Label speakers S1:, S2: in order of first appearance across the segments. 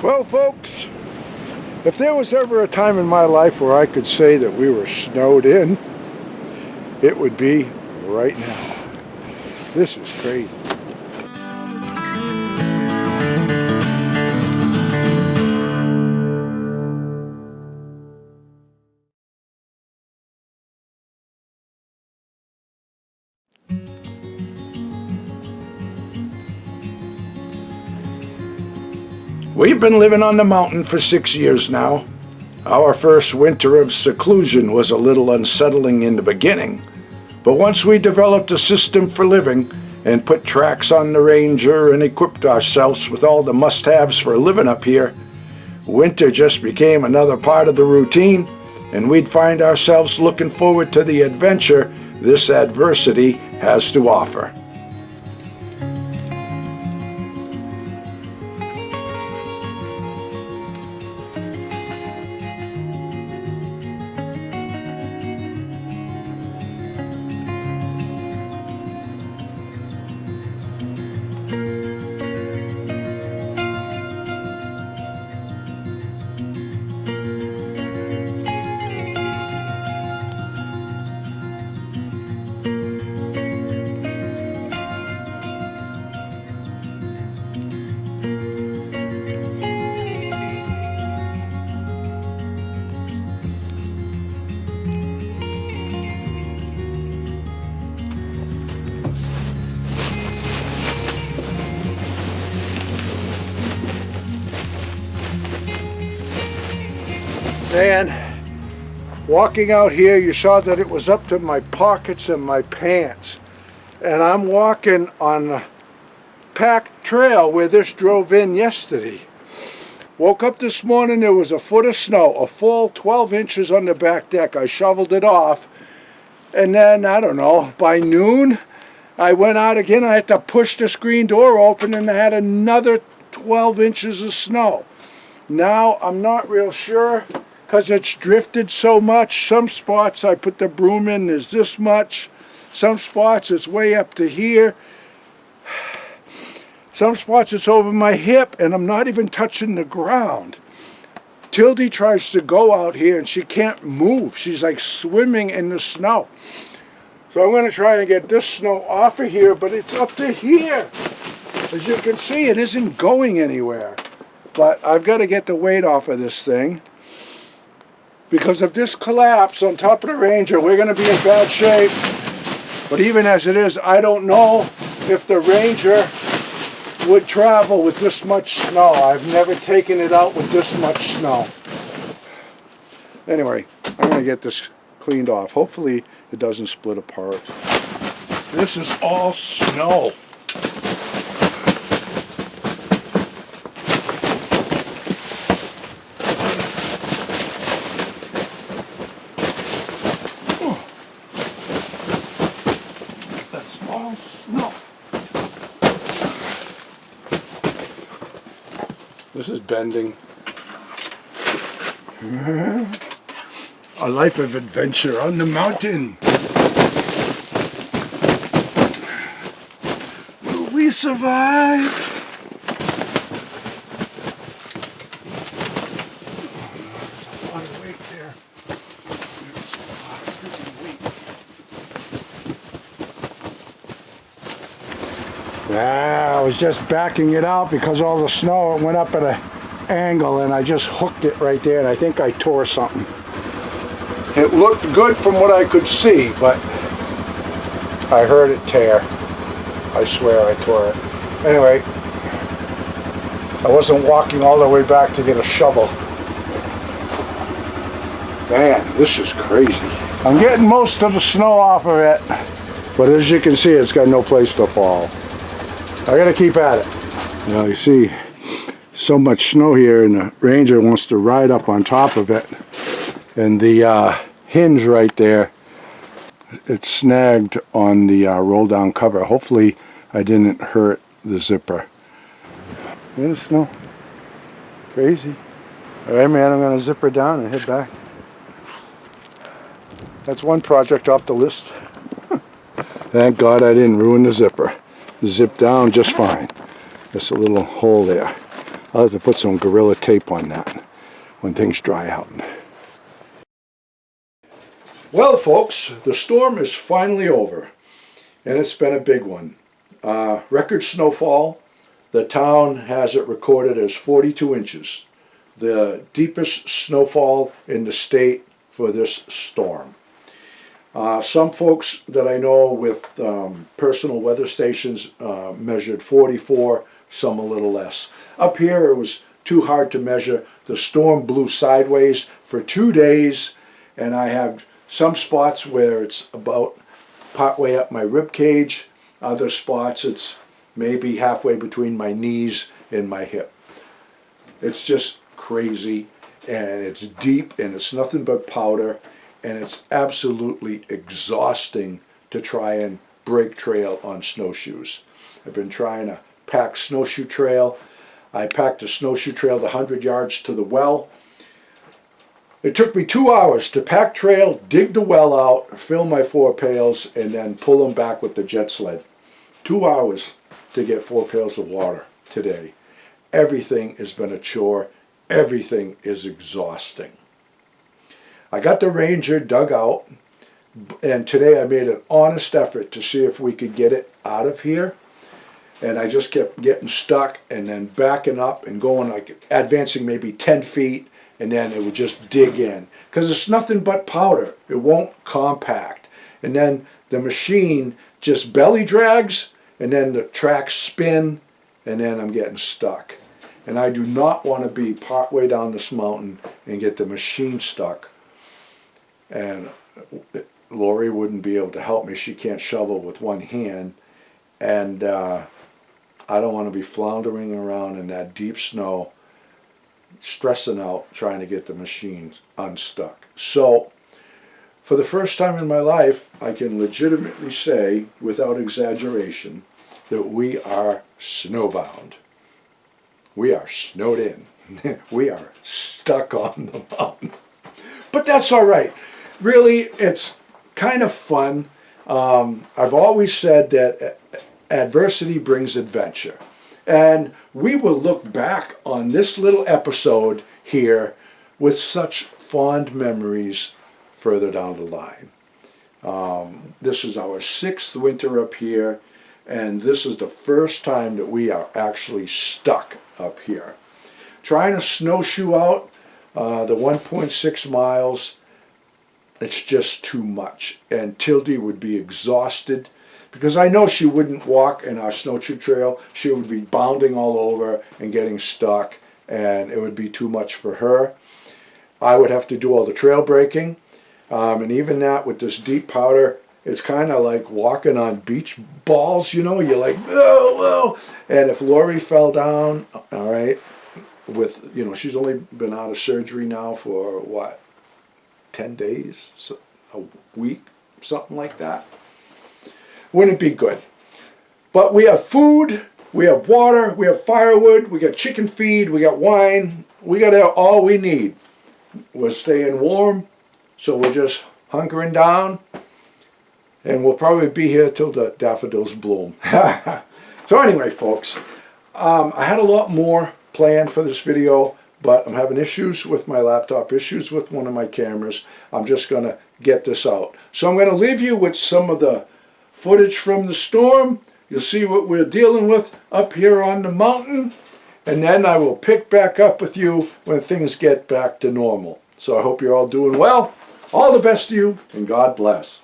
S1: Well, folks, if there was ever a time in my life where I could say that we were snowed in, it would be right now. This is crazy. We've been living on the mountain for 6 years now. Our first winter of seclusion was a little unsettling in the beginning, but once we developed a system for living and put tracks on the Ranger and equipped ourselves with all the must-haves for living up here, winter just became another part of the routine, and we'd find ourselves looking forward to the adventure this adversity has to offer. And walking out here, you saw that it was up to my pockets and my pants. And I'm walking on the packed trail where this drove in yesterday. Woke up this morning, there was a foot of snow, a full 12 inches on the back deck. I shoveled it off. And then, I don't know, by noon, I went out again. I had to push the screen door open and I had another 12 inches of snow. Now, I'm not real sure, because it's drifted so much. Some spots I put the broom in, there's this much. Some spots it's way up to here. Some spots it's over my hip and I'm not even touching the ground. Tildy tries to go out here and she can't move. She's like swimming in the snow. So I'm going to try and get this snow off of here, but it's up to here. As you can see, it isn't going anywhere. But I've got to get the weight off of this thing. Because if this collapses on top of the Ranger, we're going to be in bad shape. But even as it is, I don't know if the Ranger would travel with this much snow. I've never taken it out with this much snow. Anyway, I'm going to get this cleaned off. Hopefully it doesn't split apart. This is all snow. This is bending. A life of adventure on the mountain. Will we survive? There's a lot of weight there. There's a lot of freaking weight. I was just backing it out because all the snow went up at an angle and I just hooked it right there and I think I tore something. It looked good from what I could see, but I heard it tear. I swear I tore it. Anyway, I wasn't walking all the way back to get a shovel. Man, this is crazy. I'm getting most of the snow off of it, but as you can see, it's got no place to fall. I gotta keep at it. Now you see so much snow here and the Ranger wants to ride up on top of it. And the hinge right there, it's snagged on the roll down cover. Hopefully I didn't hurt the zipper. Look at the snow. Crazy. Alright man, I'm gonna zip her down and head back. That's one project off the list. Thank God I didn't ruin the zipper. Zipped down just fine. Just a little hole there. I'll have to put some Gorilla Tape on that when things dry out. Well, folks, the storm is finally over, and it's been a big one. Record snowfall. The town has it recorded as 42 inches, the deepest snowfall in the state for this storm. Some folks that I know with personal weather stations measured 44, some a little less. Up here it was too hard to measure. The storm blew sideways for 2 days, and I have some spots where it's about partway up my rib cage. Other spots it's maybe halfway between my knees and my hip. It's just crazy, and it's deep, and it's nothing but powder, and it's absolutely exhausting to try and break trail on snowshoes. I've been trying to pack snowshoe trail. I packed a snowshoe trail 100 yards to the well. It took me 2 hours to pack trail, dig the well out, fill my 4 pails, and then pull them back with the jet sled. 2 hours to get 4 pails of water today. Everything has been a chore. Everything is exhausting. I got the Ranger dug out, and today I made an honest effort to see if we could get it out of here. And I just kept getting stuck and then backing up and going, like advancing maybe 10 feet, and then it would just dig in. Because it's nothing but powder. It won't compact. And then the machine just belly drags, and then the tracks spin, and then I'm getting stuck. And I do not want to be partway down this mountain and get the machine stuck. And Lori wouldn't be able to help me. She can't shovel with one hand. And I don't want to be floundering around in that deep snow, stressing out trying to get the machines unstuck. So, for the first time in my life, I can legitimately say, without exaggeration, that we are snowbound. We are snowed in. We are stuck on the mountain. But that's all right. Really, it's kind of fun. I've always said that adversity brings adventure. And we will look back on this little episode here with such fond memories further down the line. This is our 6th winter up here, and this is the first time that we are actually stuck up here. Trying to snowshoe out the 1.6 miles, it's just too much. And Tildy would be exhausted, because I know she wouldn't walk in our snowshoe trail. She would be bounding all over and getting stuck, and it would be too much for her. I would have to do all the trail breaking, and even that with this deep powder, it's kind of like walking on beach balls, you know. You're like, oh, and if Lori fell down, all right, with, you know, she's only been out of surgery now for, what, 10 days, so a week, something like that. Wouldn't be good. But we have food, we have water, we have firewood, we got chicken feed, we got wine, we got all we need. We're staying warm, so we're just hunkering down, and we'll probably be here till the daffodils bloom. So anyway, folks, I had a lot more planned for this video, but I'm having issues with my laptop, issues with one of my cameras. I'm just going to get this out. So I'm going to leave you with some of the footage from the storm. You'll see what we're dealing with up here on the mountain, and then I will pick back up with you when things get back to normal. So I hope you're all doing well. All the best to you, and God bless.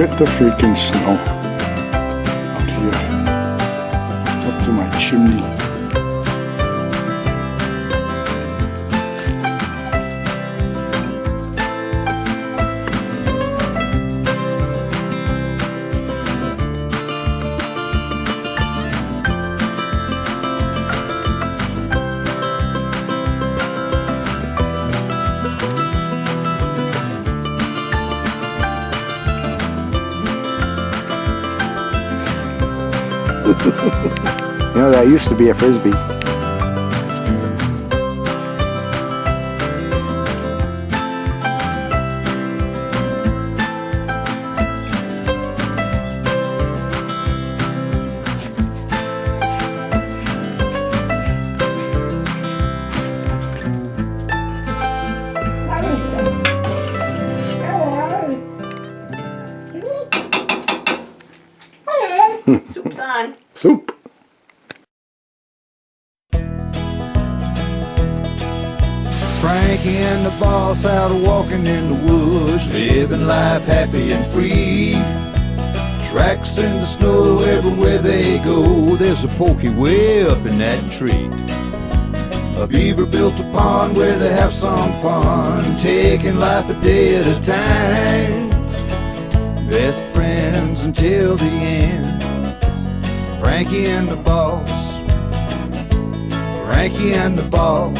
S1: at the freaking snow out here. It's up to my chimney. You know, that used to be a frisbee.
S2: Soup's on.
S1: Soup.
S3: Frankie and the boss out walking in the woods, living life happy and free. Tracks in the snow everywhere they go. There's a porky way up in that tree. A beaver built a pond where they have some fun, taking life a day at a time. Best friends until the end. Frankie and the boss. Frankie and the boss.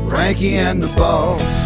S3: Frankie and the boss.